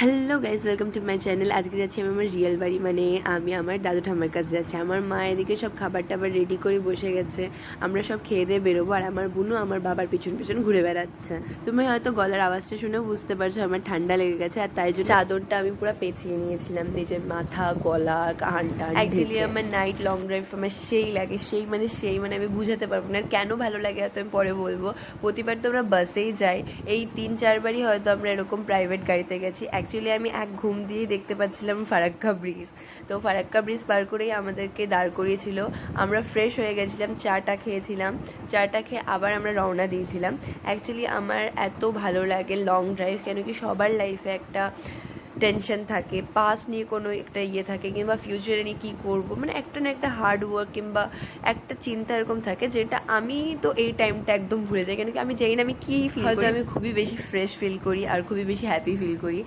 Hello guys, welcome to my channel. আজকে যাচ্ছি আমি আমার রিয়েল বাড়ি, মানে আমি আমার দাদু ঠাম্মার কাছে যাচ্ছি। আমার মা এদিকে সব খাবার টাবার রেডি করে বসে গেছে। আমরা সব খেয়ে দিয়ে বেরোবো, আর আমার বোনও আমার বাবার পিছন পিছন ঘুরে বেড়াচ্ছে। তুমি হয়তো গলার আওয়াজটা শুনেও বুঝতে পারছো আমার ঠান্ডা লেগে গেছে, আর তাই জন্য চাদরটা আমি পুরো পেঁচিয়ে নিয়েছিলাম নিজের মাথা, গলা, কানটা। অ্যাকচুয়ালি আমার নাইট লং ড্রাইভ আমার সেই লাগে, সেই আমি বুঝাতে পারবো না। আর কেন ভালো লাগে হয়তো আমি পরে বলবো। প্রতিবার তো আমরা বাসেই যাই, এই 3-4বারই হয়তো আমরা এরকম প্রাইভেট গাড়িতে গেছি। অ্যাকচুয়ালি আমি এক ঘুম দিয়েই দেখতে পাচ্ছিলাম ফারাক্কা ব্রিজ। তো ফারাক্কা ব্রিজ পার করেই আমাদেরকে দাঁড় করিয়েছিল। আমরা ফ্রেশ হয়ে গেছিলাম, চাটা খেয়েছিলাম, চাটা খেয়ে আবার আমরা রওনা দিয়েছিলাম। অ্যাকচুয়ালি আমার এত ভালো লাগে লং ড্রাইভ, কেন কি সবার লাইফে একটা টেনশন থাকে, পাস্ট নিয়ে কোনো একটা থাকে, কিংবা ফিউচারে নিয়ে কী করবো, মানে একটা না একটা হার্ড ওয়ার্ক কিংবা একটা চিন্তা এরকম থাকে, যেটা আমি তো এই টাইমটা একদম ভুলে যাই। কেন কি আমি জানি না আমি কী ফিল করি, হয়তো আমি খুবই বেশি ফ্রেশ ফিল করি আর খুবই বেশি হ্যাপি ফিল করি।